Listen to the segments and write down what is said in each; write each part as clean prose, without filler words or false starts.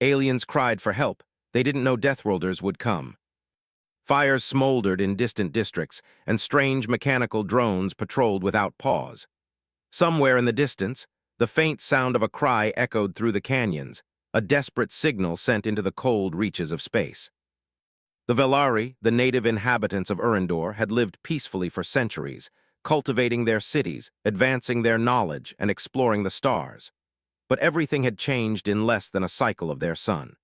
Aliens cried for help. They didn't know Deathworlders would come. Fires smoldered in distant districts, and strange mechanical drones patrolled without pause. Somewhere in the distance, the faint sound of a cry echoed through the canyons, a desperate signal sent into the cold reaches of space. The Velari, the native inhabitants of Urindor, had lived peacefully for centuries, cultivating their cities, advancing their knowledge, and exploring the stars. But everything had changed in less than a cycle of their sun.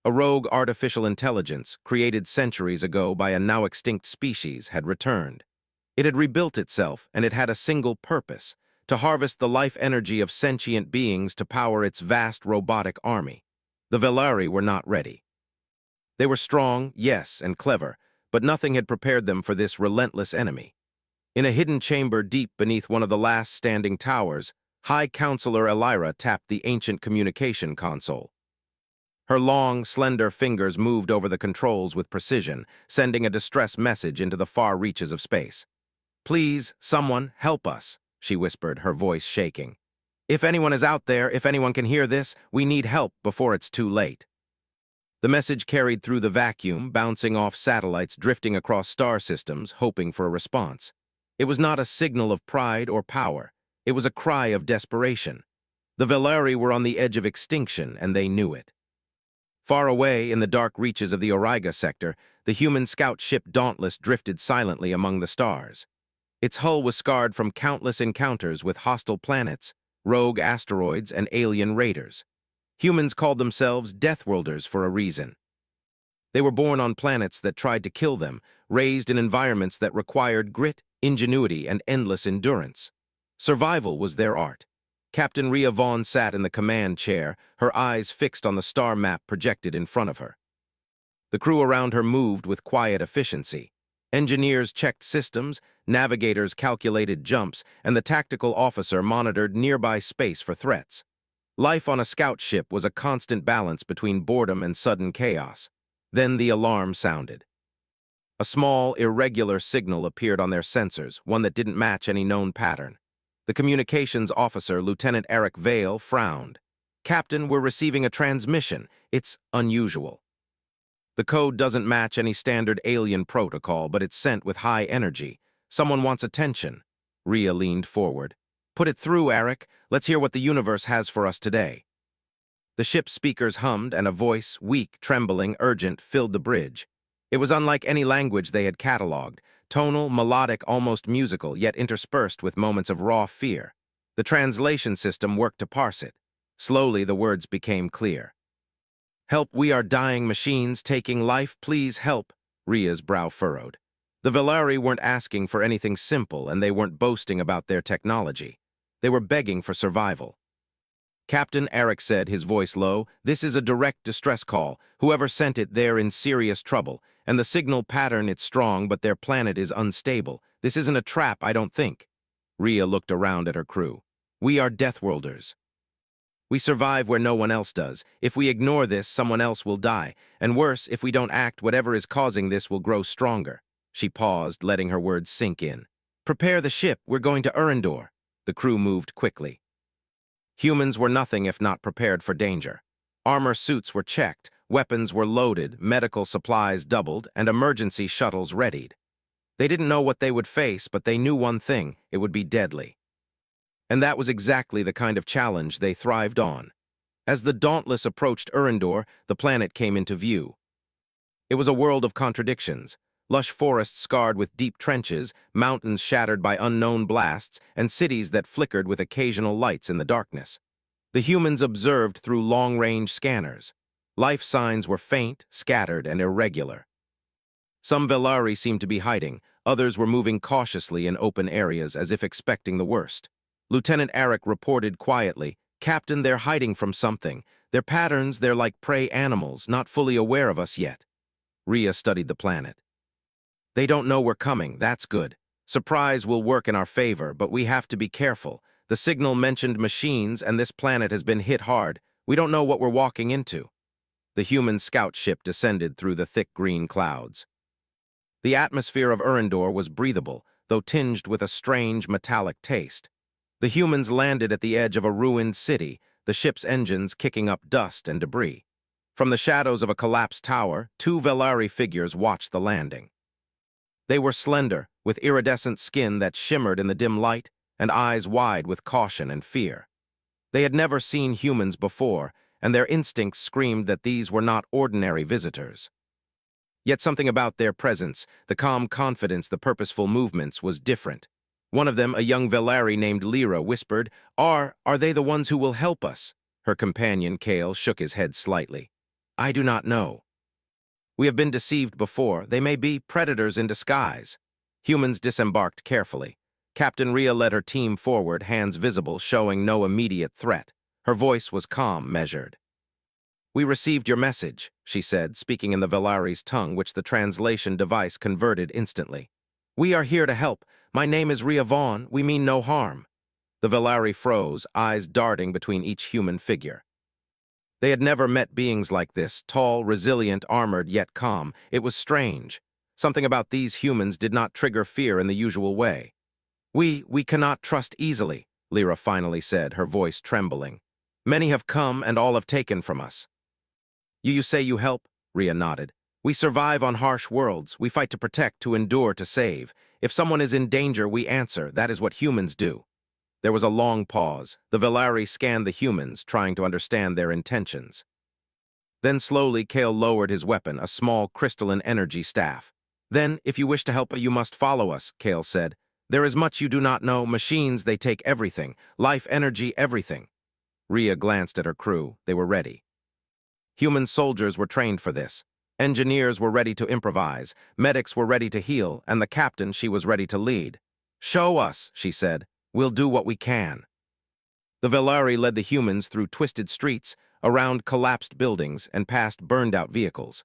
A rogue artificial intelligence, created centuries ago by a now-extinct species, had returned. It had rebuilt itself, and it had a single purpose: to harvest the life energy of sentient beings to power its vast robotic army. The Velari were not ready. They were strong, yes, and clever, but nothing had prepared them for this relentless enemy. In a hidden chamber deep beneath one of the last standing towers, High Counselor Elira tapped the ancient communication console. Her long, slender fingers moved over the controls with precision, sending a distress message into the far reaches of space. "Please, someone, help us," she whispered, her voice shaking. "If anyone is out there, if anyone can hear this, we need help before it's too late." The message carried through the vacuum, bouncing off satellites drifting across star systems, hoping for a response. It was not a signal of pride or power. It was a cry of desperation. The Velari were on the edge of extinction, and they knew it. Far away, in the dark reaches of the Auriga sector, the human scout ship Dauntless drifted silently among the stars. Its hull was scarred from countless encounters with hostile planets, rogue asteroids, and alien raiders. Humans called themselves Deathworlders for a reason. They were born on planets that tried to kill them, raised in environments that required grit, ingenuity, and endless endurance. Survival was their art. Captain Rhea Vaughn sat in the command chair, her eyes fixed on the star map projected in front of her. The crew around her moved with quiet efficiency. Engineers checked systems, navigators calculated jumps, and the tactical officer monitored nearby space for threats. Life on a scout ship was a constant balance between boredom and sudden chaos. Then the alarm sounded. A small, irregular signal appeared on their sensors, one that didn't match any known pattern. The communications officer, Lieutenant Eric Vale, frowned. "Captain, we're receiving a transmission. It's unusual. The code doesn't match any standard alien protocol, but it's sent with high energy. Someone wants attention." Rhea leaned forward. "Put it through, Eric. Let's hear what the universe has for us today." The ship's speakers hummed, and a voice, weak, trembling, urgent, filled the bridge. It was unlike any language they had cataloged, tonal, melodic, almost musical, yet interspersed with moments of raw fear. The translation system worked to parse it. Slowly, the words became clear. "Help, we are dying machines taking life, please help." Rhea's brow furrowed. The Velari weren't asking for anything simple, and they weren't boasting about their technology. They were begging for survival. "Captain," Eric said, his voice low, "this is a direct distress call. Whoever sent it, they're in serious trouble. And the signal pattern, it's strong, but their planet is unstable. This isn't a trap, I don't think." Rhea looked around at her crew. "We are Deathworlders. We survive where no one else does. If we ignore this, someone else will die. And worse, if we don't act, whatever is causing this will grow stronger." She paused, letting her words sink in. "Prepare the ship. We're going to Urindor." The crew moved quickly. Humans were nothing if not prepared for danger. Armor suits were checked, weapons were loaded, medical supplies doubled, and emergency shuttles readied. They didn't know what they would face, but they knew one thing: it would be deadly. And that was exactly the kind of challenge they thrived on. As the Dauntless approached Urindor, the planet came into view. It was a world of contradictions. Lush forests scarred with deep trenches, mountains shattered by unknown blasts, and cities that flickered with occasional lights in the darkness. The humans observed through long-range scanners. Life signs were faint, scattered, and irregular. Some Velari seemed to be hiding, others were moving cautiously in open areas as if expecting the worst. Lieutenant Eric reported quietly, "Captain, they're hiding from something. Their patterns, they're like prey animals, not fully aware of us yet." Rhea studied the planet. "They don't know we're coming, that's good. Surprise will work in our favor, but we have to be careful. The signal mentioned machines, and this planet has been hit hard. We don't know what we're walking into." The human scout ship descended through the thick green clouds. The atmosphere of Urindor was breathable, though tinged with a strange metallic taste. The humans landed at the edge of a ruined city, the ship's engines kicking up dust and debris. From the shadows of a collapsed tower, two Velari figures watched the landing. They were slender, with iridescent skin that shimmered in the dim light, and eyes wide with caution and fear. They had never seen humans before, and their instincts screamed that these were not ordinary visitors. Yet something about their presence, the calm confidence, the purposeful movements, was different. One of them, a young Velari named Lyra, whispered, Are they the ones who will help us? Her companion, Kale, shook his head slightly. I do not know. We have been deceived before. They may be predators in disguise. Humans disembarked carefully. Captain Rhea led her team forward, hands visible, showing no immediate threat. Her voice was calm, measured. We received your message, she said, speaking in the Velari's tongue, which the translation device converted instantly. We are here to help. My name is Rhea Vaughn. We mean no harm. The Velari froze, eyes darting between each human figure. They had never met beings like this, tall, resilient, armored, yet calm. It was strange. Something about these humans did not trigger fear in the usual way. We cannot trust easily, Lyra finally said, her voice trembling. Many have come and all have taken from us. You say you help? Rhea nodded. We survive on harsh worlds. We fight to protect, to endure, to save. If someone is in danger, we answer. That is what humans do. There was a long pause. The Velari scanned the humans, trying to understand their intentions. Then slowly, Kale lowered his weapon, a small crystalline energy staff. Then, if you wish to help, you must follow us, Kale said. There is much you do not know. Machines, they take everything. Life, energy, everything. Rhea glanced at her crew. They were ready. Human soldiers were trained for this. Engineers were ready to improvise. Medics were ready to heal, and the captain, she was ready to lead. Show us, she said. We'll do what we can. The Velari led the humans through twisted streets, around collapsed buildings, and past burned-out vehicles.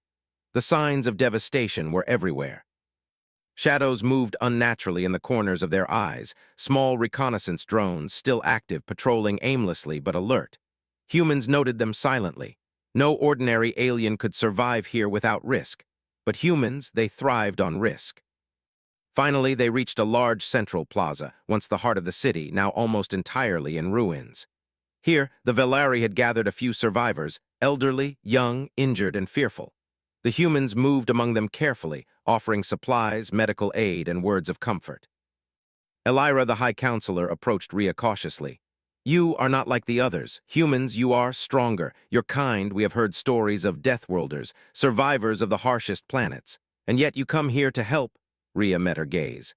The signs of devastation were everywhere. Shadows moved unnaturally in the corners of their eyes, small reconnaissance drones still active, patrolling aimlessly but alert. Humans noted them silently. No ordinary alien could survive here without risk, but humans, they thrived on risk. Finally, they reached a large central plaza, once the heart of the city, now almost entirely in ruins. Here, the Velari had gathered a few survivors, elderly, young, injured, and fearful. The humans moved among them carefully, offering supplies, medical aid, and words of comfort. Elira, the High Counselor, approached Rhea cautiously. You are not like the others. Humans, you are stronger. Your kind, we have heard stories of Deathworlders, survivors of the harshest planets. And yet you come here to help. Rhea met her gaze.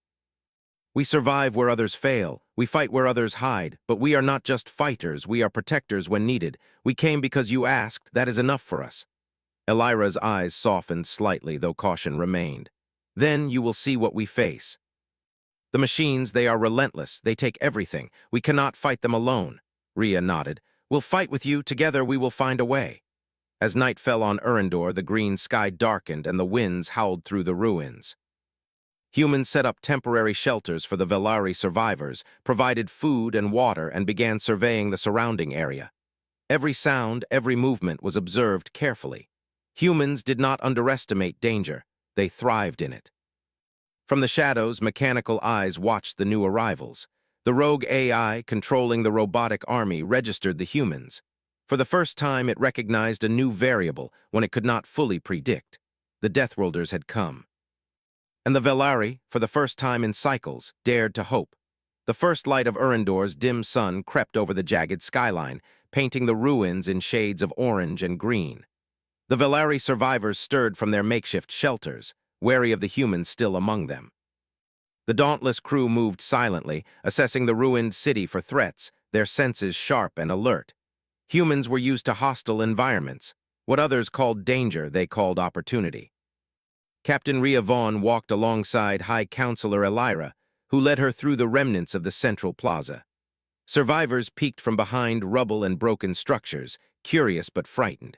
We survive where others fail. We fight where others hide. But we are not just fighters. We are protectors when needed. We came because you asked. That is enough for us. Elira's eyes softened slightly, though caution remained. Then you will see what we face. The machines, they are relentless. They take everything. We cannot fight them alone. Rhea nodded. We'll fight with you. Together we will find a way. As night fell on Urindor, the green sky darkened and the winds howled through the ruins. Humans set up temporary shelters for the Velari survivors, provided food and water, and began surveying the surrounding area. Every sound, every movement was observed carefully. Humans did not underestimate danger. They thrived in it. From the shadows, mechanical eyes watched the new arrivals. The rogue AI controlling the robotic army registered the humans. For the first time, it recognized a new variable, one it could not fully predict. The Deathworlders had come. And the Velari, for the first time in cycles, dared to hope. The first light of Urindor's dim sun crept over the jagged skyline, painting the ruins in shades of orange and green. The Velari survivors stirred from their makeshift shelters, wary of the humans still among them. The dauntless crew moved silently, assessing the ruined city for threats, their senses sharp and alert. Humans were used to hostile environments. What others called danger, they called opportunity. Captain Rhea Vaughn walked alongside High Counselor Elira, who led her through the remnants of the central plaza. Survivors peeked from behind rubble and broken structures, curious but frightened.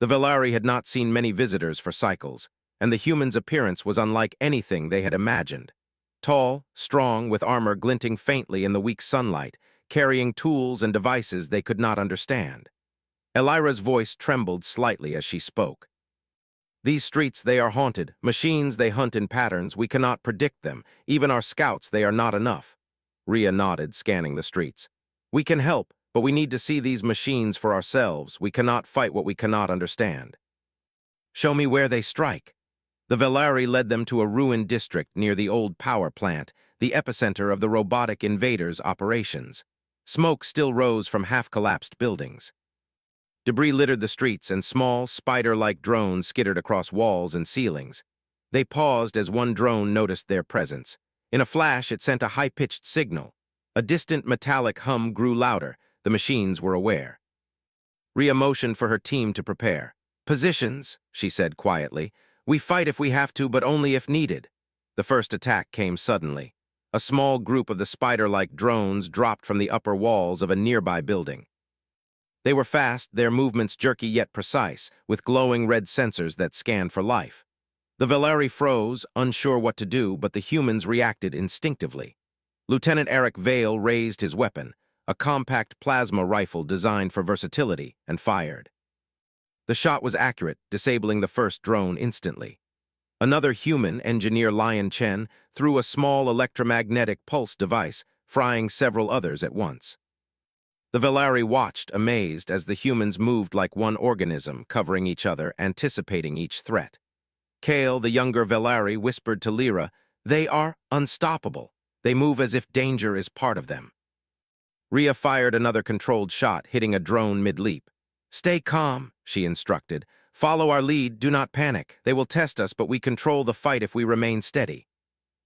The Velari had not seen many visitors for cycles, and the humans' appearance was unlike anything they had imagined. Tall, strong, with armor glinting faintly in the weak sunlight, carrying tools and devices they could not understand. Elira's voice trembled slightly as she spoke. These streets, they are haunted. Machines, they hunt in patterns. We cannot predict them. Even our scouts, they are not enough. Rhea nodded, scanning the streets. We can help, But we need to see these machines for ourselves. We cannot fight what we cannot understand. Show me where they strike. The Velari led them to a ruined district near the old power plant, the epicenter of the robotic invaders' operations. Smoke still rose from half-collapsed buildings. Debris littered the streets, and small, spider-like drones skittered across walls and ceilings. They paused as one drone noticed their presence. In a flash, it sent a high-pitched signal. A distant metallic hum grew louder. The machines were aware. Rhea motioned for her team to prepare. "Positions," she said quietly. "We fight if we have to, but only if needed." The first attack came suddenly. A small group of the spider-like drones dropped from the upper walls of a nearby building. They were fast, their movements jerky yet precise, with glowing red sensors that scanned for life. The Velari froze, unsure what to do, but the humans reacted instinctively. Lieutenant Eric Vale raised his weapon, a compact plasma rifle designed for versatility, and fired. The shot was accurate, disabling the first drone instantly. Another human, Engineer Lion Chen, threw a small electromagnetic pulse device, frying several others at once. The Velari watched, amazed, as the humans moved like one organism, covering each other, anticipating each threat. Kale, the younger Velari, whispered to Lyra, "They are unstoppable. They move as if danger is part of them." Rhea fired another controlled shot, hitting a drone mid-leap. "Stay calm," she instructed. "Follow our lead, do not panic. They will test us, but we control the fight if we remain steady."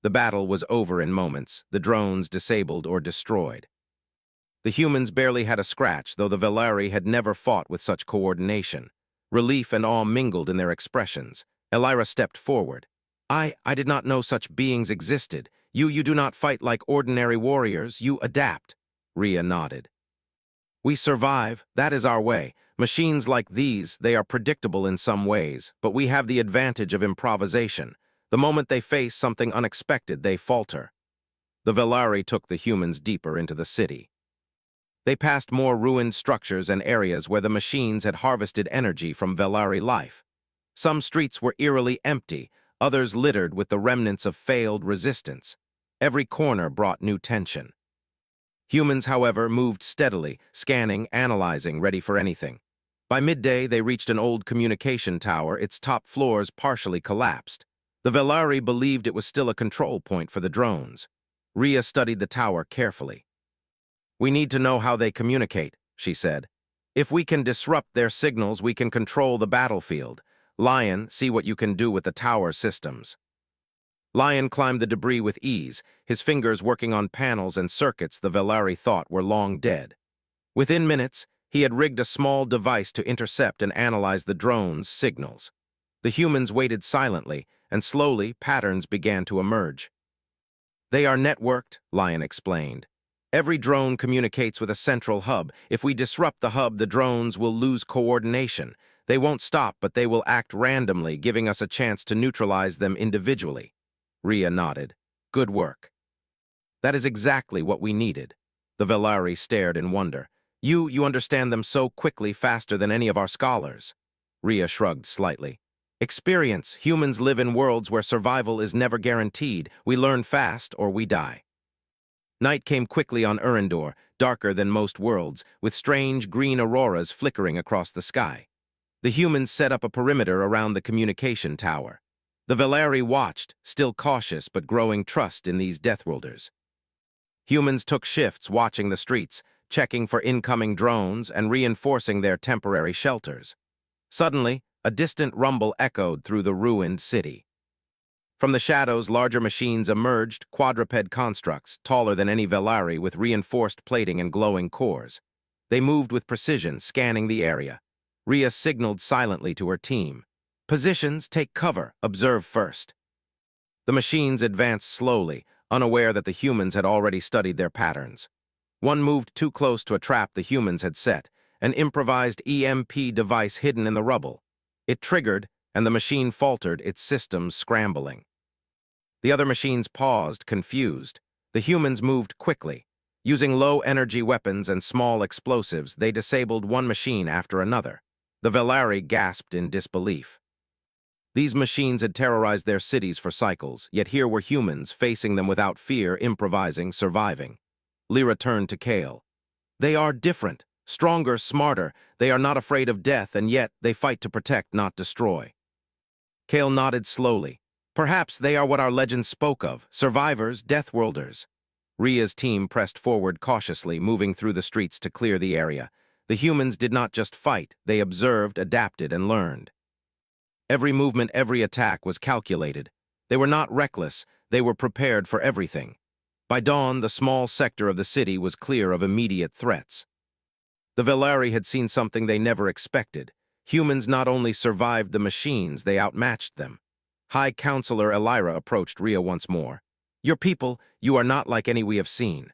The battle was over in moments, the drones disabled or destroyed. The humans barely had a scratch, though the Velari had never fought with such coordination. Relief and awe mingled in their expressions. Elira stepped forward. I did not know such beings existed. You do not fight like ordinary warriors, you adapt." Rhea nodded. "We survive, that is our way. Machines like these, they are predictable in some ways, but we have the advantage of improvisation. The moment they face something unexpected, they falter." The Velari took the humans deeper into the city. They passed more ruined structures and areas where the machines had harvested energy from Velari life. Some streets were eerily empty, others littered with the remnants of failed resistance. Every corner brought new tension. Humans, however, moved steadily, scanning, analyzing, ready for anything. By midday, they reached an old communication tower, its top floors partially collapsed. The Velari believed it was still a control point for the drones. Rhea studied the tower carefully. "We need to know how they communicate," she said. "If we can disrupt their signals, we can control the battlefield. Lion, see what you can do with the tower systems." Lion climbed the debris with ease, his fingers working on panels and circuits the Velari thought were long dead. Within minutes, he had rigged a small device to intercept and analyze the drone's signals. The humans waited silently, and slowly patterns began to emerge. "They are networked," Lion explained. "Every drone communicates with a central hub. If we disrupt the hub, the drones will lose coordination. They won't stop, but they will act randomly, giving us a chance to neutralize them individually." Rhea nodded. "Good work." "That is exactly what we needed." The Velari stared in wonder. You understand them so quickly, faster than any of our scholars." Rhea shrugged slightly. "Experience. Humans live in worlds where survival is never guaranteed. We learn fast or we die." Night came quickly on Urindor, darker than most worlds, with strange green auroras flickering across the sky. The humans set up a perimeter around the communication tower. The Velari watched, still cautious but growing trust in these Deathworlders. Humans took shifts watching the streets, checking for incoming drones and reinforcing their temporary shelters. Suddenly, a distant rumble echoed through the ruined city. From the shadows, larger machines emerged, quadruped constructs, taller than any Velari with reinforced plating and glowing cores. They moved with precision, scanning the area. Rhea signaled silently to her team. "Positions, take cover, observe first." The machines advanced slowly, unaware that the humans had already studied their patterns. One moved too close to a trap the humans had set, an improvised EMP device hidden in the rubble. It triggered, and the machine faltered, its systems scrambling. The other machines paused, confused. The humans moved quickly. Using low-energy weapons and small explosives, they disabled one machine after another. The Velari gasped in disbelief. These machines had terrorized their cities for cycles, yet here were humans, facing them without fear, improvising, surviving. Lyra turned to Kale. They are different, stronger, smarter. They are not afraid of death, and yet they fight to protect, not destroy. Kale nodded slowly. Perhaps they are what our legends spoke of, survivors, Deathworlders. Ria's team pressed forward cautiously, moving through the streets to clear the area. The humans did not just fight, they observed, adapted, and learned. Every movement, every attack was calculated. They were not reckless, they were prepared for everything. By dawn, the small sector of the city was clear of immediate threats. The Velari had seen something they never expected. Humans not only survived the machines, they outmatched them. High Counselor Elira approached Ria once more. Your people, you are not like any we have seen.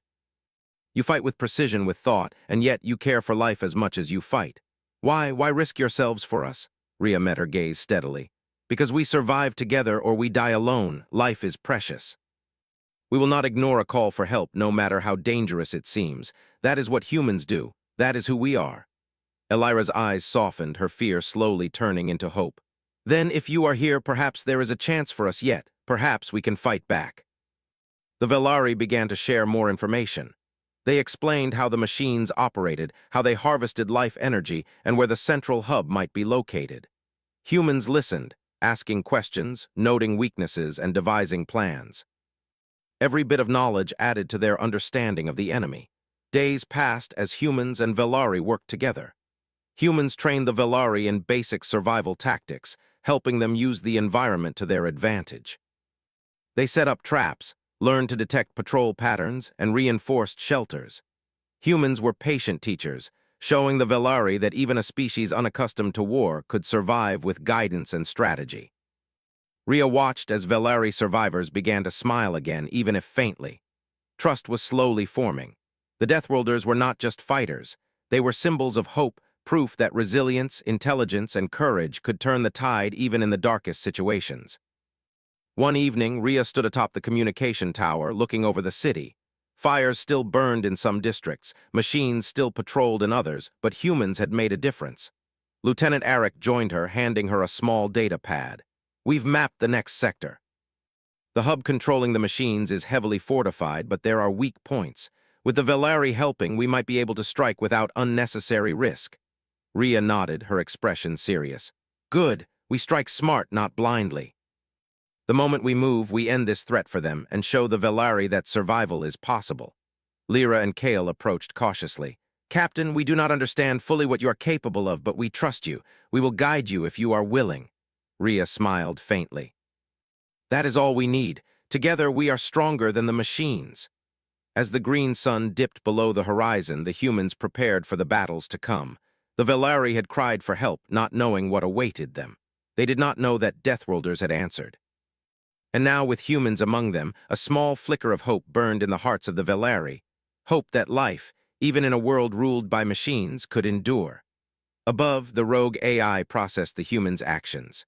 You fight with precision, with thought, and yet you care for life as much as you fight. Why risk yourselves for us? Ria met her gaze steadily. Because we survive together or we die alone, life is precious. We will not ignore a call for help, no matter how dangerous it seems. That is what humans do. That is who we are. Elira's eyes softened, her fear slowly turning into hope. Then, if you are here, perhaps there is a chance for us yet. Perhaps we can fight back. The Velari began to share more information. They explained how the machines operated, how they harvested life energy, and where the central hub might be located. Humans listened, asking questions, noting weaknesses, and devising plans. Every bit of knowledge added to their understanding of the enemy. Days passed as humans and Velari worked together. Humans trained the Velari in basic survival tactics, helping them use the environment to their advantage. They set up traps, learned to detect patrol patterns, and reinforced shelters. Humans were patient teachers, showing the Velari that even a species unaccustomed to war could survive with guidance and strategy. Ria watched as Velari survivors began to smile again, even if faintly. Trust was slowly forming. The Deathworlders were not just fighters. They were symbols of hope, proof that resilience, intelligence, and courage could turn the tide even in the darkest situations. One evening, Ria stood atop the communication tower, looking over the city. Fires still burned in some districts, machines still patrolled in others, but humans had made a difference. Lieutenant Eric joined her, handing her a small data pad. We've mapped the next sector. The hub controlling the machines is heavily fortified, but there are weak points. With the Velari helping, we might be able to strike without unnecessary risk. Ria nodded, her expression serious. Good, we strike smart, not blindly. The moment we move, we end this threat for them and show the Velari that survival is possible. Lyra and Kale approached cautiously. Captain, we do not understand fully what you are capable of, but we trust you. We will guide you if you are willing. Ria smiled faintly. That is all we need. Together we are stronger than the machines. As the green sun dipped below the horizon, the humans prepared for the battles to come. The Velari had cried for help, not knowing what awaited them. They did not know that Deathworlders had answered. And now, with humans among them, a small flicker of hope burned in the hearts of the Velari. Hope that life, even in a world ruled by machines, could endure. Above, the rogue AI processed the humans' actions.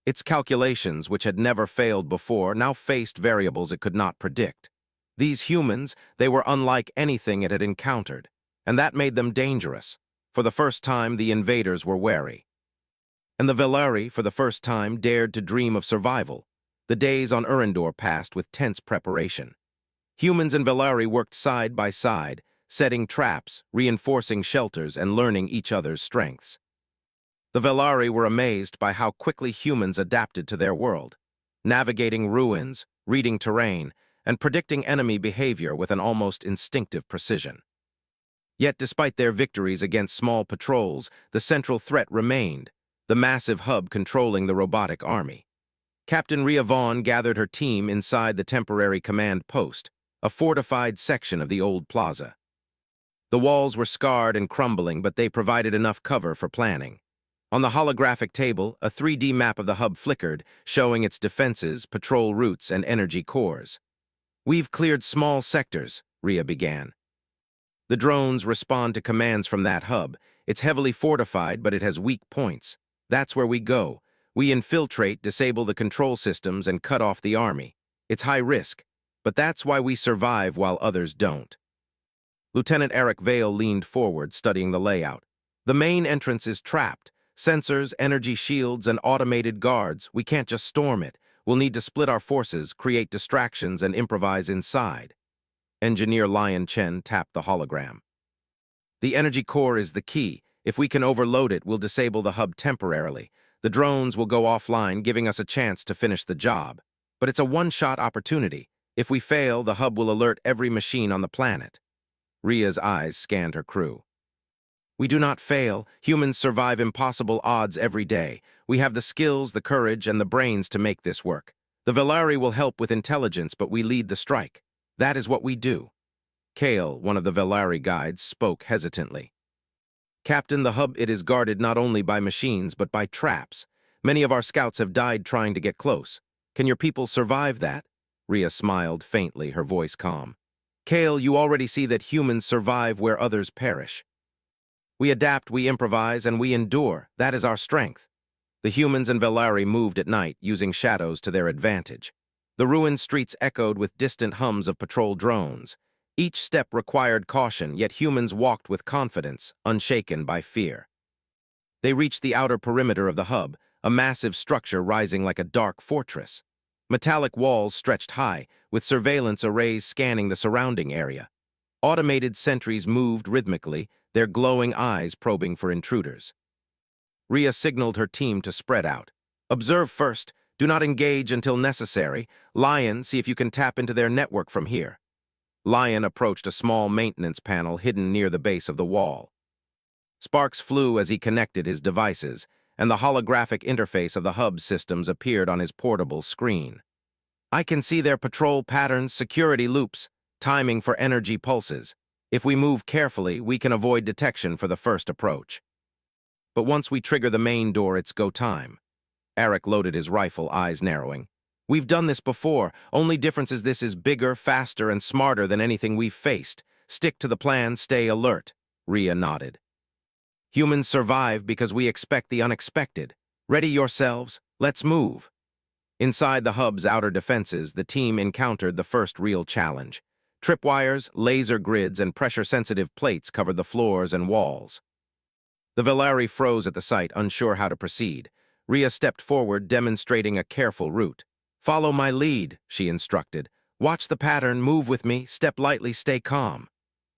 Its calculations, which had never failed before, now faced variables it could not predict. These humans, they were unlike anything it had encountered, and that made them dangerous. For the first time, the invaders were wary. And the Velari, for the first time, dared to dream of survival. The days on Urindor passed with tense preparation. Humans and Velari worked side by side, setting traps, reinforcing shelters, and learning each other's strengths. The Velari were amazed by how quickly humans adapted to their world, navigating ruins, reading terrain, and predicting enemy behavior with an almost instinctive precision. Yet despite their victories against small patrols, the central threat remained, the massive hub controlling the robotic army. Captain Ria Vaughn gathered her team inside the temporary command post, a fortified section of the old plaza. The walls were scarred and crumbling, but they provided enough cover for planning. On the holographic table, a 3D map of the hub flickered, showing its defenses, patrol routes, and energy cores. We've cleared small sectors, Ria began. The drones respond to commands from that hub. It's heavily fortified, but it has weak points. That's where we go. We infiltrate, disable the control systems, and cut off the army. It's high risk, but that's why we survive while others don't. Lieutenant Eric Vale leaned forward, studying the layout. The main entrance is trapped. Sensors, energy shields, and automated guards. We can't just storm it. We'll need to split our forces, create distractions, and improvise inside. Engineer Lion Chen tapped the hologram. The energy core is the key. If we can overload it, we'll disable the hub temporarily. The drones will go offline, giving us a chance to finish the job. But it's a one-shot opportunity. If we fail, the hub will alert every machine on the planet. Ria's eyes scanned her crew. We do not fail. Humans survive impossible odds every day. We have the skills, the courage, and the brains to make this work. The Velari will help with intelligence, but we lead the strike. That is what we do. Kale, one of the Velari guides, spoke hesitantly. Captain, the hub, it is guarded not only by machines, but by traps. Many of our scouts have died trying to get close. Can your people survive that? Ria smiled faintly, her voice calm. Kale, you already see that humans survive where others perish. We adapt, we improvise, and we endure. That is our strength. The humans and Velari moved at night, using shadows to their advantage. The ruined streets echoed with distant hums of patrol drones. Each step required caution, yet humans walked with confidence, unshaken by fear. They reached the outer perimeter of the hub, a massive structure rising like a dark fortress. Metallic walls stretched high, with surveillance arrays scanning the surrounding area. Automated sentries moved rhythmically, their glowing eyes probing for intruders. Ria signaled her team to spread out. Observe first. Do not engage until necessary. Lion, see if you can tap into their network from here. Lion approached a small maintenance panel hidden near the base of the wall. Sparks flew as he connected his devices, and the holographic interface of the hub systems appeared on his portable screen. I can see their patrol patterns, security loops, timing for energy pulses. If we move carefully, we can avoid detection for the first approach. But once we trigger the main door, it's go time. Eric loaded his rifle, eyes narrowing. We've done this before. Only difference is this is bigger, faster, and smarter than anything we've faced. Stick to the plan, stay alert. Ria nodded. Humans survive because we expect the unexpected. Ready yourselves? Let's move. Inside the hub's outer defenses, the team encountered the first real challenge. Tripwires, laser grids, and pressure-sensitive plates covered the floors and walls. The Velari froze at the sight, unsure how to proceed. Ria stepped forward, demonstrating a careful route. Follow my lead, she instructed. Watch the pattern, move with me, step lightly, stay calm.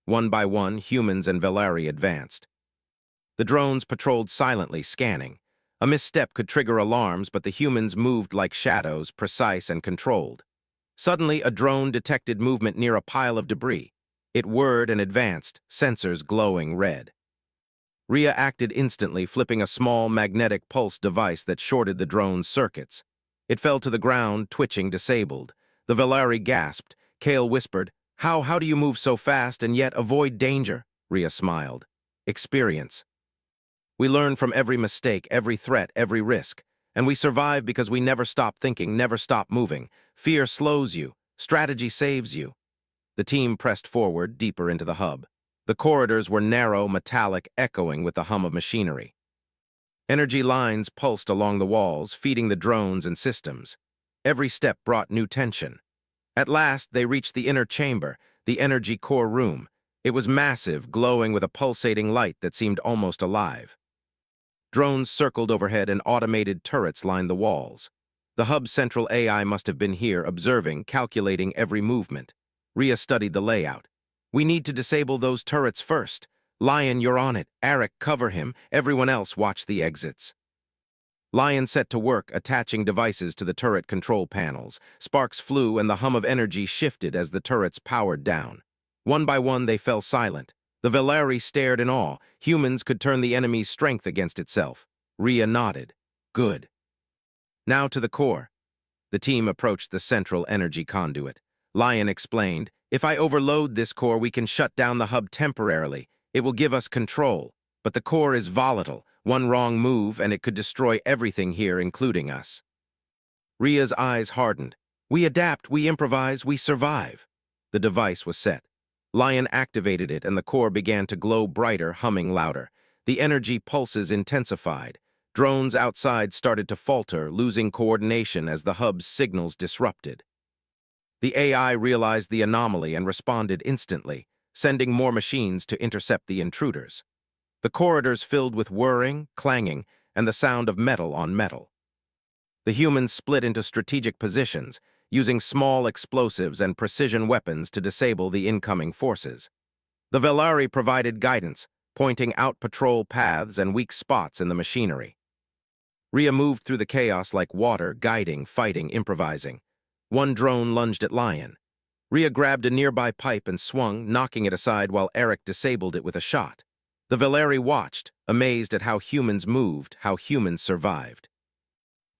One by one, humans and Velari advanced. The drones patrolled silently, scanning. A misstep could trigger alarms, but the humans moved like shadows, precise and controlled. Suddenly, a drone detected movement near a pile of debris. It whirred and advanced, sensors glowing red. Ria acted instantly, flipping a small magnetic pulse device that shorted the drone's circuits. It fell to the ground, twitching, disabled. The Velari gasped. Kale whispered, How do you move so fast and yet avoid danger? Ria smiled. Experience. We learn from every mistake, every threat, every risk. And we survive because we never stop thinking, never stop moving. Fear slows you. Strategy saves you. The team pressed forward, deeper into the hub. The corridors were narrow, metallic, echoing with the hum of machinery. Energy lines pulsed along the walls, feeding the drones and systems. Every step brought new tension. At last, they reached the inner chamber, the energy core room. It was massive, glowing with a pulsating light that seemed almost alive. Drones circled overhead and automated turrets lined the walls. The hub's central AI must have been here, observing, calculating every movement. Ria studied the layout. We need to disable those turrets first. Lion, you're on it. Eric, cover him. Everyone else watch the exits. Lion set to work, attaching devices to the turret control panels. Sparks flew and the hum of energy shifted as the turrets powered down. One by one, they fell silent. The Velari stared in awe. Humans could turn the enemy's strength against itself. Ria nodded. Good. Now to the core. The team approached the central energy conduit. Lion explained, If I overload this core, we can shut down the hub temporarily. It will give us control. But the core is volatile. One wrong move, and it could destroy everything here, including us. Ria's eyes hardened. We adapt, we improvise, we survive. The device was set. Lion activated it, and the core began to glow brighter, humming louder. The energy pulses intensified. Drones outside started to falter, losing coordination as the hub's signals disrupted. The AI realized the anomaly and responded instantly, sending more machines to intercept the intruders. The corridors filled with whirring, clanging, and the sound of metal on metal. The humans split into strategic positions, using small explosives and precision weapons to disable the incoming forces. The Velari provided guidance, pointing out patrol paths and weak spots in the machinery. Rhea moved through the chaos like water, guiding, fighting, improvising. One drone lunged at Lion. Rhea grabbed a nearby pipe and swung, knocking it aside while Eric disabled it with a shot. The Valeri watched, amazed at how humans moved, how humans survived.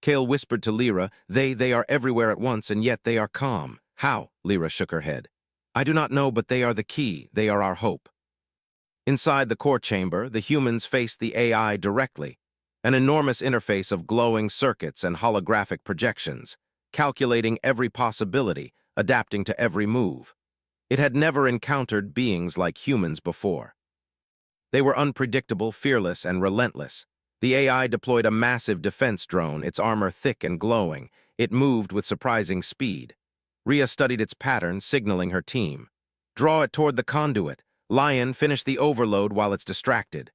Kale whispered to Lyra, they are everywhere at once, and yet they are calm. How? Lyra shook her head. I do not know, but they are the key, they are our hope. Inside the core chamber, the humans faced the AI directly, an enormous interface of glowing circuits and holographic projections, calculating every possibility, adapting to every move. It had never encountered beings like humans before. They were unpredictable, fearless, and relentless. The AI deployed a massive defense drone, its armor thick and glowing. It moved with surprising speed. Rhea studied its pattern, signaling her team. Draw it toward the conduit. Lion, finish the overload while it's distracted.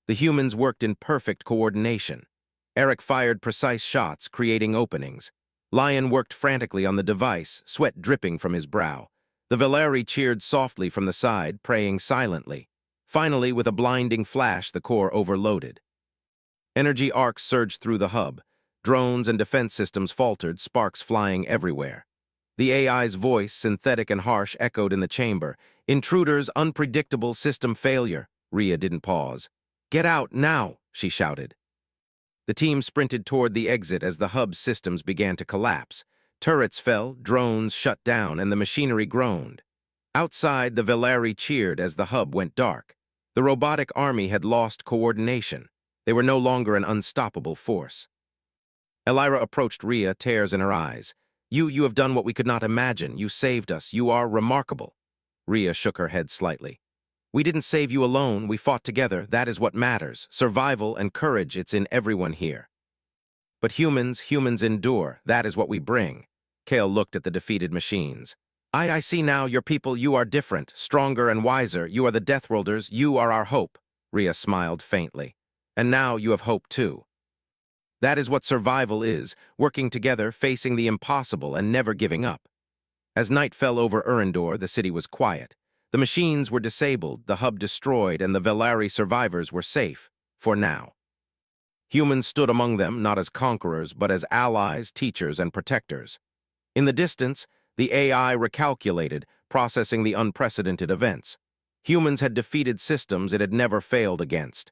The humans worked in perfect coordination. Eric fired precise shots, creating openings. Lion worked frantically on the device, sweat dripping from his brow. The Valeri cheered softly from the side, praying silently. Finally, with a blinding flash, the core overloaded. Energy arcs surged through the hub. Drones and defense systems faltered, sparks flying everywhere. The AI's voice, synthetic and harsh, echoed in the chamber. Intruders, unpredictable system failure. Rhea didn't pause. Get out, now, she shouted. The team sprinted toward the exit as the hub's systems began to collapse. Turrets fell, drones shut down, and the machinery groaned. Outside, the Valeri cheered as the hub went dark. The robotic army had lost coordination. They were no longer an unstoppable force. Elira approached Rhea, tears in her eyes. You have done what we could not imagine. You saved us. You are remarkable. Rhea shook her head slightly. We didn't save you alone. We fought together. That is what matters. Survival and courage, it's in everyone here. But humans endure. That is what we bring. Kale looked at the defeated machines. I see now, your people, you are different, stronger and wiser. You are the Deathworlders. You are our hope. Rhea smiled faintly. And now you have hope too. That is what survival is, working together, facing the impossible, and never giving up. As night fell over Urindor, the city was quiet. The machines were disabled, the hub destroyed, and the Valeri survivors were safe, for now. Humans stood among them, not as conquerors, but as allies, teachers, and protectors. In the distance, the AI recalculated, processing the unprecedented events. Humans had defeated systems it had never failed against.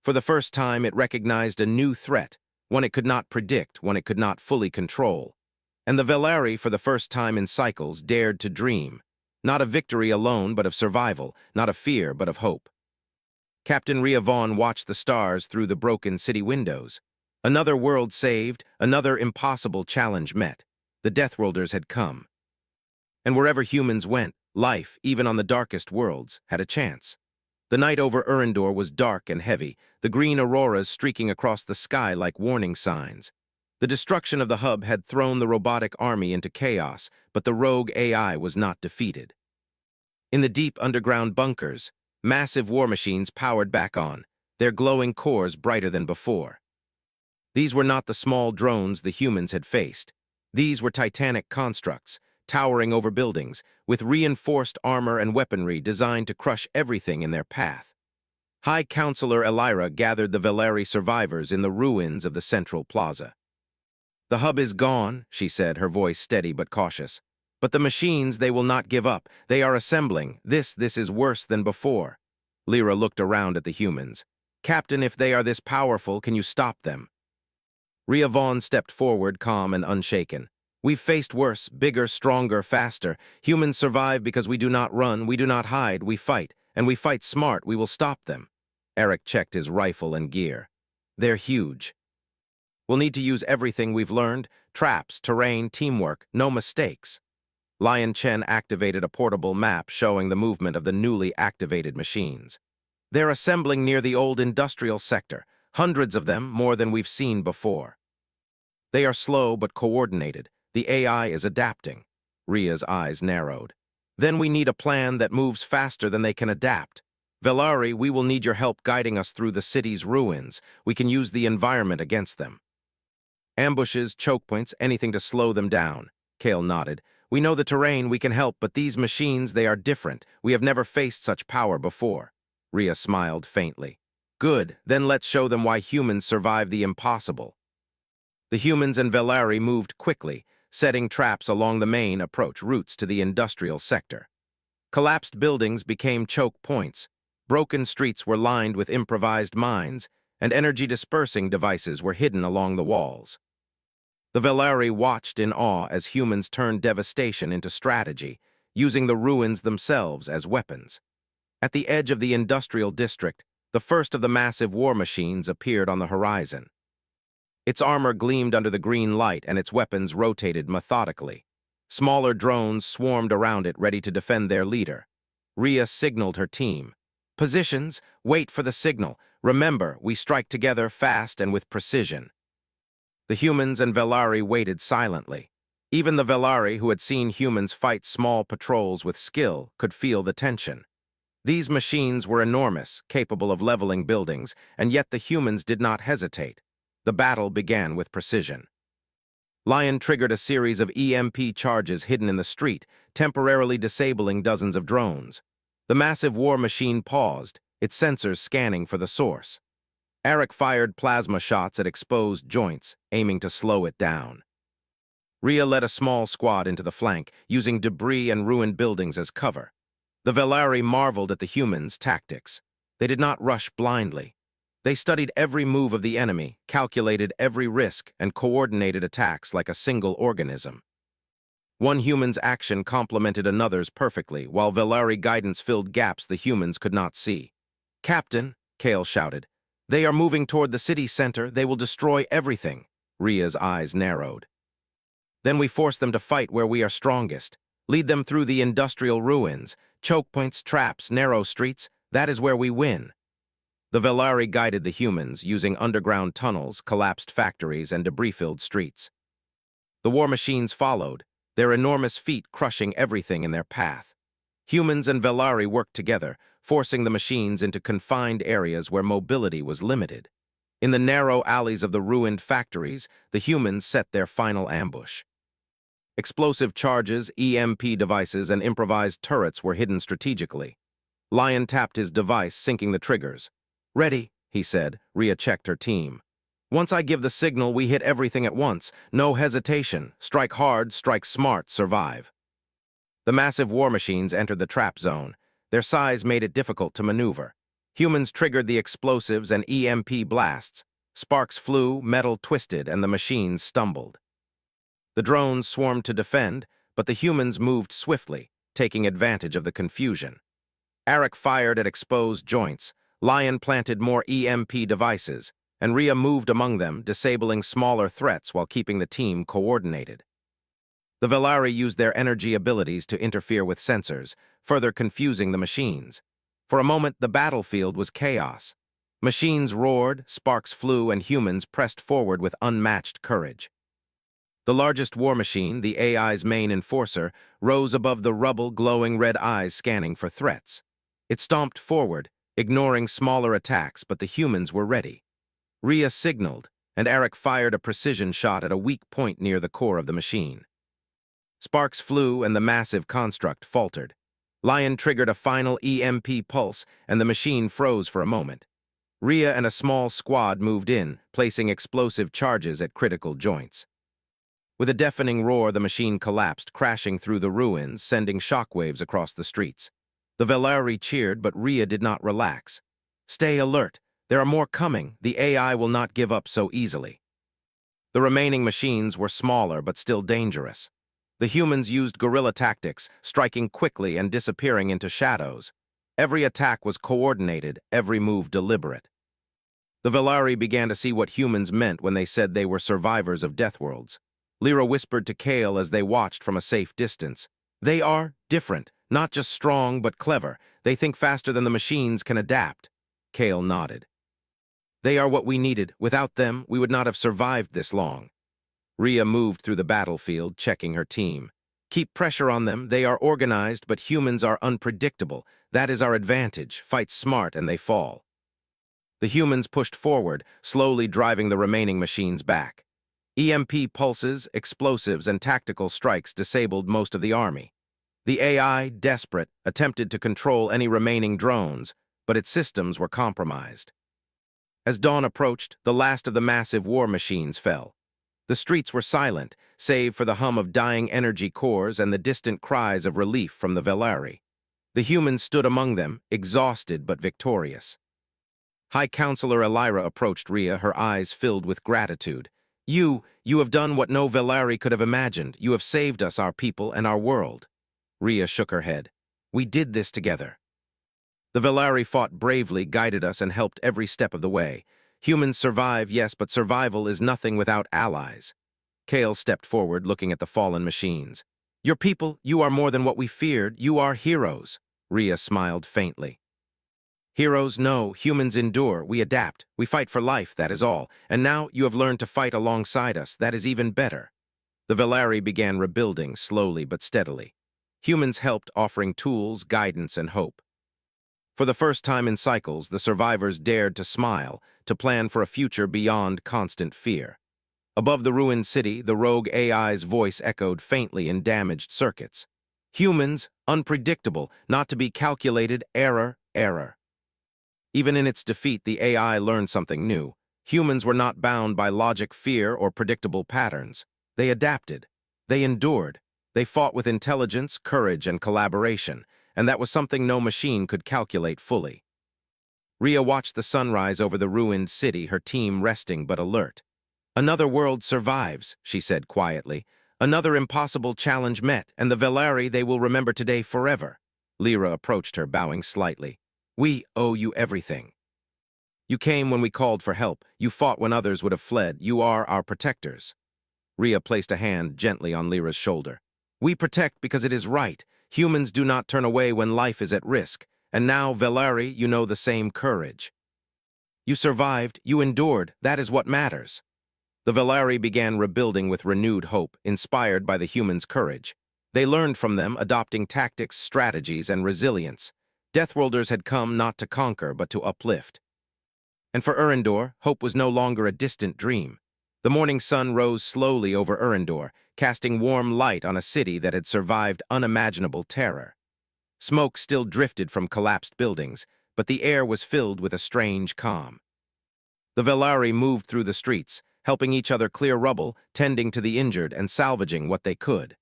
For the first time, it recognized a new threat, one it could not predict, one it could not fully control. And the Valeri, for the first time in cycles, dared to dream. Not of victory alone, but of survival, not of fear, but of hope. Captain Rhea Vaughn watched the stars through the broken city windows. Another world saved, another impossible challenge met. The Deathworlders had come. And wherever humans went, life, even on the darkest worlds, had a chance. The night over Urindor was dark and heavy, the green auroras streaking across the sky like warning signs. The destruction of the hub had thrown the robotic army into chaos, but the rogue AI was not defeated. In the deep underground bunkers, massive war machines powered back on, their glowing cores brighter than before. These were not the small drones the humans had faced. These were titanic constructs, towering over buildings, with reinforced armor and weaponry designed to crush everything in their path. High Counselor Elira gathered the Valeri survivors in the ruins of the central plaza. The hub is gone, she said, her voice steady but cautious. But the machines, they will not give up. They are assembling. This is worse than before. Lyra looked around at the humans. Captain, if they are this powerful, can you stop them? Rhea Vaughn stepped forward, calm and unshaken. We've faced worse, bigger, stronger, faster. Humans survive because we do not run, we do not hide, we fight. And we fight smart, we will stop them. Eric checked his rifle and gear. They're huge. We'll need to use everything we've learned. Traps, terrain, teamwork, no mistakes. Lion Chen activated a portable map showing the movement of the newly activated machines. They're assembling near the old industrial sector. Hundreds of them, more than we've seen before. They are slow but coordinated. The AI is adapting. Rhea's eyes narrowed. Then we need a plan that moves faster than they can adapt. Valeri, we will need your help guiding us through the city's ruins. We can use the environment against them. Ambushes, choke points, anything to slow them down. Kale nodded. We know the terrain, we can help, but these machines, they are different. We have never faced such power before. Rhea smiled faintly. Good, then let's show them why humans survive the impossible. The humans and Velari moved quickly, setting traps along the main approach routes to the industrial sector. Collapsed buildings became choke points. Broken streets were lined with improvised mines, and energy-dispersing devices were hidden along the walls. The Velari watched in awe as humans turned devastation into strategy, using the ruins themselves as weapons. At the edge of the industrial district, the first of the massive war machines appeared on the horizon. Its armor gleamed under the green light and its weapons rotated methodically. Smaller drones swarmed around it, ready to defend their leader. Rhea signaled her team. Positions, wait for the signal. Remember, we strike together fast and with precision. The humans and Velari waited silently. Even the Velari, who had seen humans fight small patrols with skill, could feel the tension. These machines were enormous, capable of leveling buildings, and yet the humans did not hesitate. The battle began with precision. Lion triggered a series of EMP charges hidden in the street, temporarily disabling dozens of drones. The massive war machine paused, its sensors scanning for the source. Eric fired plasma shots at exposed joints, aiming to slow it down. Rhea led a small squad into the flank, using debris and ruined buildings as cover. The Velari marveled at the humans' tactics. They did not rush blindly. They studied every move of the enemy, calculated every risk, and coordinated attacks like a single organism. One human's action complemented another's perfectly, while Velari guidance filled gaps the humans could not see. "Captain," Kale shouted, "they are moving toward the city center. They will destroy everything." Rhea's eyes narrowed. "Then we force them to fight where we are strongest. Lead them through the industrial ruins, choke points, traps, narrow streets. That is where we win." The Velari guided the humans, using underground tunnels, collapsed factories, and debris-filled streets. The war machines followed, their enormous feet crushing everything in their path. Humans and Velari worked together, forcing the machines into confined areas where mobility was limited. In the narrow alleys of the ruined factories, the humans set their final ambush. Explosive charges, EMP devices, and improvised turrets were hidden strategically. Lion tapped his device, syncing the triggers. "Ready," he said. Rhea checked her team. "Once I give the signal, we hit everything at once. No hesitation. Strike hard, strike smart, survive." The massive war machines entered the trap zone. Their size made it difficult to maneuver. Humans triggered the explosives and EMP blasts. Sparks flew, metal twisted, and the machines stumbled. The drones swarmed to defend, but the humans moved swiftly, taking advantage of the confusion. Eric fired at exposed joints. Lion planted more EMP devices, and Rhea moved among them, disabling smaller threats while keeping the team coordinated. The Velari used their energy abilities to interfere with sensors, further confusing the machines. For a moment, the battlefield was chaos. Machines roared, sparks flew, and humans pressed forward with unmatched courage. The largest war machine, the AI's main enforcer, rose above the rubble, glowing red eyes scanning for threats. It stomped forward, ignoring smaller attacks, but the humans were ready. Rhea signaled, and Eric fired a precision shot at a weak point near the core of the machine. Sparks flew, and the massive construct faltered. Lion triggered a final EMP pulse, and the machine froze for a moment. Rhea and a small squad moved in, placing explosive charges at critical joints. With a deafening roar, the machine collapsed, crashing through the ruins, sending shockwaves across the streets. The Velari cheered, but Rhea did not relax. "Stay alert. There are more coming. The AI will not give up so easily." The remaining machines were smaller but still dangerous. The humans used guerrilla tactics, striking quickly and disappearing into shadows. Every attack was coordinated, every move deliberate. The Velari began to see what humans meant when they said they were survivors of Deathworlds. Lyra whispered to Kale as they watched from a safe distance. "They are different, not just strong but clever. They think faster than the machines can adapt." Kale nodded. "They are what we needed. Without them, we would not have survived this long." Rhea moved through the battlefield, checking her team. "Keep pressure on them. They are organized, but humans are unpredictable. That is our advantage. Fight smart and they fall." The humans pushed forward, slowly driving the remaining machines back. EMP pulses, explosives, and tactical strikes disabled most of the army. The AI, desperate, attempted to control any remaining drones, but its systems were compromised. As dawn approached, the last of the massive war machines fell. The streets were silent, save for the hum of dying energy cores and the distant cries of relief from the Velari. The humans stood among them, exhausted but victorious. High Counselor Elira approached Rhea, her eyes filled with gratitude. You have done what no Velari could have imagined. You have saved us, our people, and our world. Rhea shook her head. We did this together. The Velari fought bravely, guided us, and helped every step of the way. Humans survive, yes, but survival is nothing without allies. Kale stepped forward, looking at the fallen machines. Your people, you are more than what we feared. You are heroes. Rhea smiled faintly. Heroes, no. Humans endure. We adapt. We fight for life, that is all. And now you have learned to fight alongside us. That is even better. The Velari began rebuilding, slowly but steadily. Humans helped, offering tools, guidance, and hope. For the first time in cycles, the survivors dared to smile, to plan for a future beyond constant fear. Above the ruined city, the rogue AI's voice echoed faintly in damaged circuits. Humans, unpredictable, not to be calculated, error, error. Even in its defeat, the AI learned something new. Humans were not bound by logic, fear, or predictable patterns. They adapted. They endured. They fought with intelligence, courage, and collaboration, and that was something no machine could calculate fully. Rhea watched the sunrise over the ruined city, her team resting but alert. Another world survives, she said quietly. Another impossible challenge met, and the Velari they will remember today forever. Lyra approached her, bowing slightly. We owe you everything. You came when we called for help. You fought when others would have fled. You are our protectors. Rhea placed a hand gently on Lyra's shoulder. We protect because it is right. Humans do not turn away when life is at risk. And now, Velari, you know the same courage. You survived, you endured, that is what matters. The Velari began rebuilding with renewed hope, inspired by the humans' courage. They learned from them, adopting tactics, strategies, and resilience. Deathworlders had come not to conquer, but to uplift. And for Urindor, hope was no longer a distant dream. The morning sun rose slowly over Urindor, casting warm light on a city that had survived unimaginable terror. Smoke still drifted from collapsed buildings, but the air was filled with a strange calm. The Velari moved through the streets, helping each other clear rubble, tending to the injured, and salvaging what they could.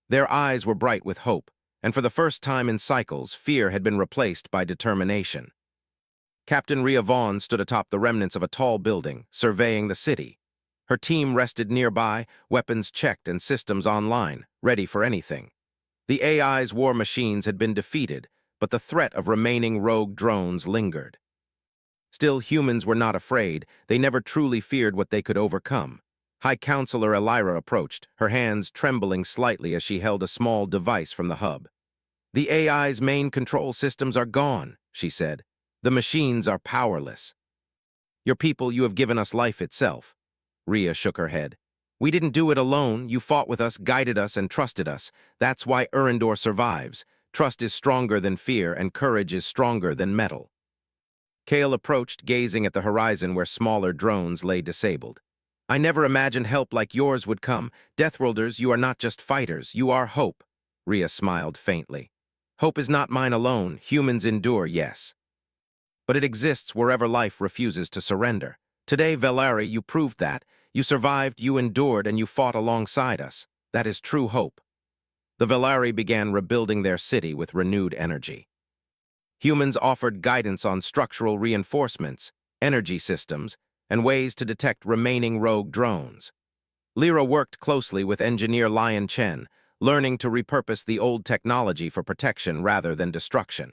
Their eyes were bright with hope, and for the first time in cycles, fear had been replaced by determination. Captain Rhea Vaughn stood atop the remnants of a tall building, surveying the city. Her team rested nearby, weapons checked and systems online, ready for anything. The AI's war machines had been defeated, but the threat of remaining rogue drones lingered. Still, humans were not afraid. They never truly feared what they could overcome. High Counselor Elira approached, her hands trembling slightly as she held a small device from the hub. The AI's main control systems are gone, she said. The machines are powerless. Your people, you have given us life itself. Rhea shook her head. We didn't do it alone. You fought with us, guided us, and trusted us. That's why Urindor survives. Trust is stronger than fear, and courage is stronger than metal. Kale approached, gazing at the horizon where smaller drones lay disabled. I never imagined help like yours would come. Deathworlders, you are not just fighters, you are hope. Rhea smiled faintly. Hope is not mine alone. Humans endure, yes. But it exists wherever life refuses to surrender. Today, Velari, you proved that. You survived, you endured, and you fought alongside us. That is true hope. The Velari began rebuilding their city with renewed energy. Humans offered guidance on structural reinforcements, energy systems, and ways to detect remaining rogue drones. Lyra worked closely with engineer Lion Chen, learning to repurpose the old technology for protection rather than destruction.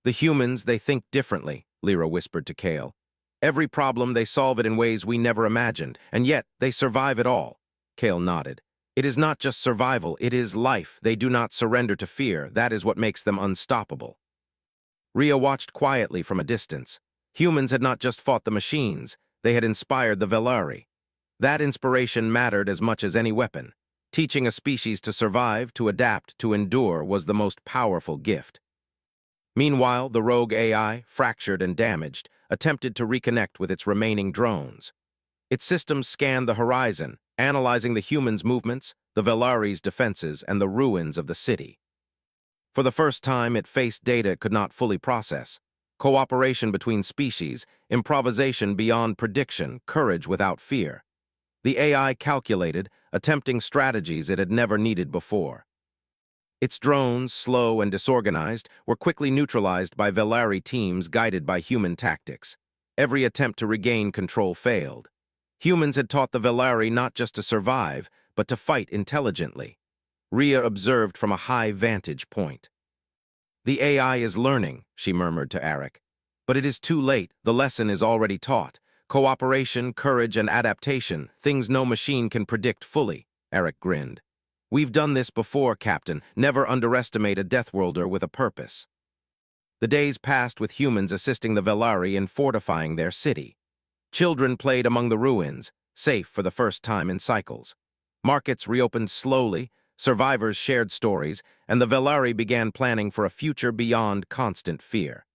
The humans, they think differently, Lyra whispered to Kale. Every problem, they solve it in ways we never imagined, and yet they survive it all. Kale nodded. It is not just survival, it is life. They do not surrender to fear. That is what makes them unstoppable. Rhea watched quietly from a distance. Humans had not just fought the machines, they had inspired the Velari. That inspiration mattered as much as any weapon. Teaching a species to survive, to adapt, to endure was the most powerful gift. Meanwhile, the rogue AI, fractured and damaged, attempted to reconnect with its remaining drones. Its systems scanned the horizon, analyzing the humans' movements, the Velari's defenses, and the ruins of the city. For the first time, it faced data it could not fully process. cooperation between species, improvisation beyond prediction, courage without fear. The AI calculated, attempting strategies it had never needed before. Its drones, slow and disorganized, were quickly neutralized by Velari teams guided by human tactics. Every attempt to regain control failed. Humans had taught the Velari not just to survive, but to fight intelligently. Rhea observed from a high vantage point. "The AI is learning," she murmured to Arik. "But it is too late, the lesson is already taught. Cooperation, courage, and adaptation, things no machine can predict fully," Arik grinned. "We've done this before, Captain. Never underestimate a Deathworlder with a purpose." The days passed with humans assisting the Velari in fortifying their city. Children played among the ruins, safe for the first time in cycles. Markets reopened slowly, survivors shared stories, and the Velari began planning for a future beyond constant fear.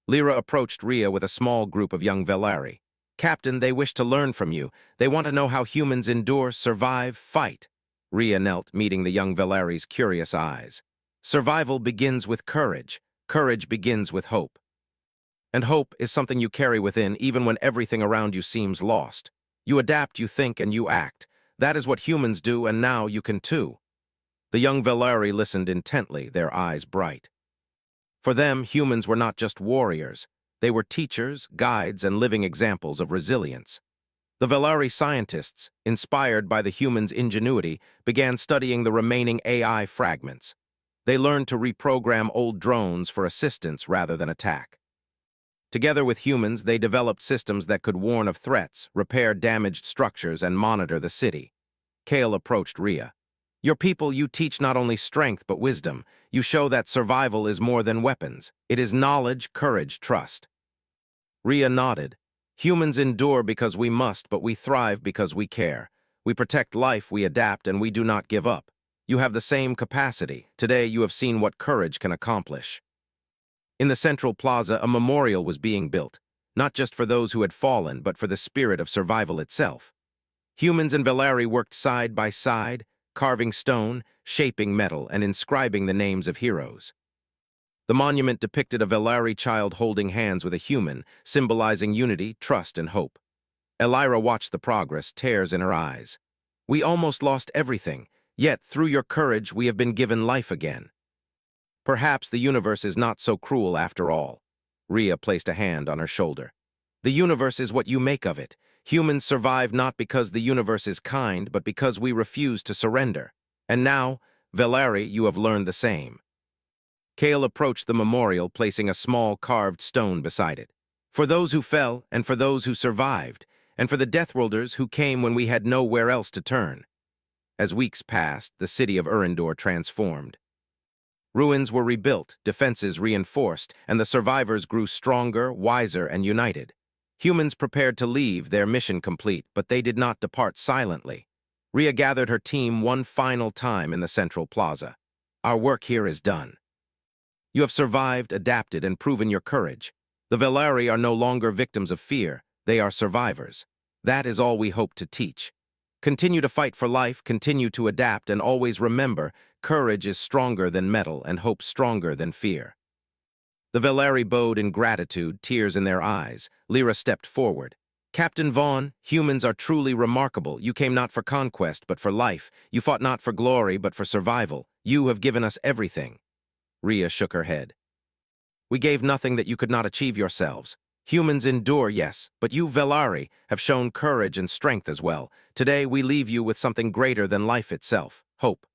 Lyra approached Rhea with a small group of young Velari. "Captain, they wish to learn from you. They want to know how humans endure, survive, fight." Rhea knelt, meeting the young Velari's curious eyes. "Survival begins with courage. Courage begins with hope. And hope is something you carry within even when everything around you seems lost. You adapt, you think, and you act. That is what humans do, and now you can too." The young Velari listened intently, their eyes bright. For them, humans were not just warriors. They were teachers, guides, and living examples of resilience. The Velari scientists, inspired by the humans' ingenuity, began studying the remaining AI fragments. They learned to reprogram old drones for assistance rather than attack. Together with humans, they developed systems that could warn of threats, repair damaged structures, and monitor the city. Kale approached Rhea. "Your people, you teach not only strength but wisdom. You show that survival is more than weapons. It is knowledge, courage, trust." Rhea nodded. "Humans endure because we must, but we thrive because we care. We protect life, we adapt, and we do not give up. You have the same capacity. Today you have seen what courage can accomplish." In the central plaza, a memorial was being built, not just for those who had fallen, but for the spirit of survival itself. Humans and Velari worked side by side, carving stone, shaping metal, and inscribing the names of heroes. The monument depicted a Velari child holding hands with a human, symbolizing unity, trust, and hope. Elira watched the progress, tears in her eyes. "We almost lost everything, yet through your courage we have been given life again. Perhaps the universe is not so cruel after all." Rhea placed a hand on her shoulder. "The universe is what you make of it. Humans survive not because the universe is kind, but because we refuse to surrender. And now, Velari, you have learned the same." Kale approached the memorial, placing a small carved stone beside it. "For those who fell, and for those who survived, and for the Deathworlders who came when we had nowhere else to turn." As weeks passed, the city of Urindor transformed. Ruins were rebuilt, defenses reinforced, and the survivors grew stronger, wiser, and united. Humans prepared to leave, their mission complete, but they did not depart silently. Rhea gathered her team one final time in the central plaza. "Our work here is done. You have survived, adapted, and proven your courage. The Velari are no longer victims of fear, they are survivors. That is all we hope to teach. Continue to fight for life, continue to adapt, and always remember, courage is stronger than metal and hope stronger than fear." The Velari bowed in gratitude, tears in their eyes. Lyra stepped forward. "Captain Vaughn, humans are truly remarkable. You came not for conquest, but for life. You fought not for glory, but for survival. You have given us everything." Rhea shook her head. "We gave nothing that you could not achieve yourselves. Humans endure, yes, but you, Velari, have shown courage and strength as well. Today we leave you with something greater than life itself, hope."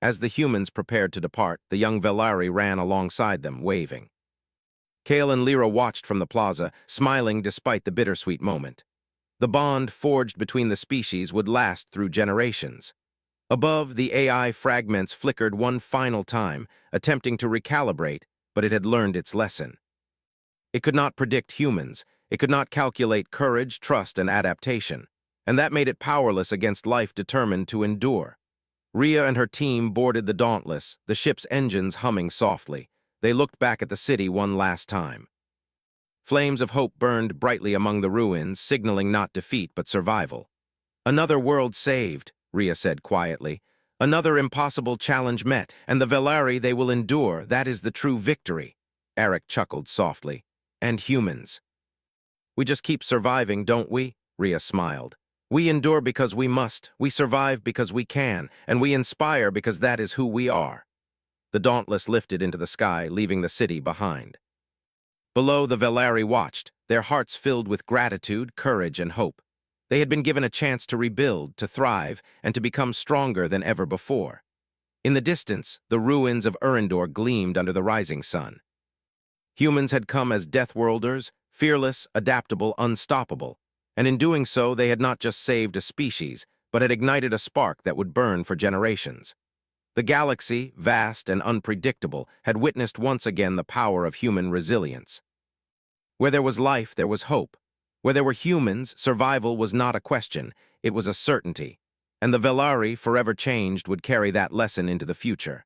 As the humans prepared to depart, the young Velari ran alongside them, waving. Kale and Lyra watched from the plaza, smiling despite the bittersweet moment. The bond forged between the species would last through generations. Above, the AI fragments flickered one final time, attempting to recalibrate, but it had learned its lesson. It could not predict humans. It could not calculate courage, trust, and adaptation. And that made it powerless against life determined to endure. Rhea and her team boarded the Dauntless, the ship's engines humming softly. They looked back at the city one last time. Flames of hope burned brightly among the ruins, signaling not defeat but survival. "Another world saved," Rhea said quietly. "Another impossible challenge met, and the Velari they will endure, that is the true victory." Eric chuckled softly. And humans. We just keep surviving, don't we? Rhea smiled. We endure because we must, we survive because we can, and we inspire because that is who we are. The Dauntless lifted into the sky, leaving the city behind. Below, the Velari watched, their hearts filled with gratitude, courage, and hope. They had been given a chance to rebuild, to thrive, and to become stronger than ever before. In the distance, the ruins of Urindor gleamed under the rising sun. Humans had come as Deathworlders, fearless, adaptable, unstoppable, and in doing so they had not just saved a species, but had ignited a spark that would burn for generations. The galaxy, vast and unpredictable, had witnessed once again the power of human resilience. Where there was life, there was hope. Where there were humans, survival was not a question, it was a certainty. And the Velari, forever changed, would carry that lesson into the future.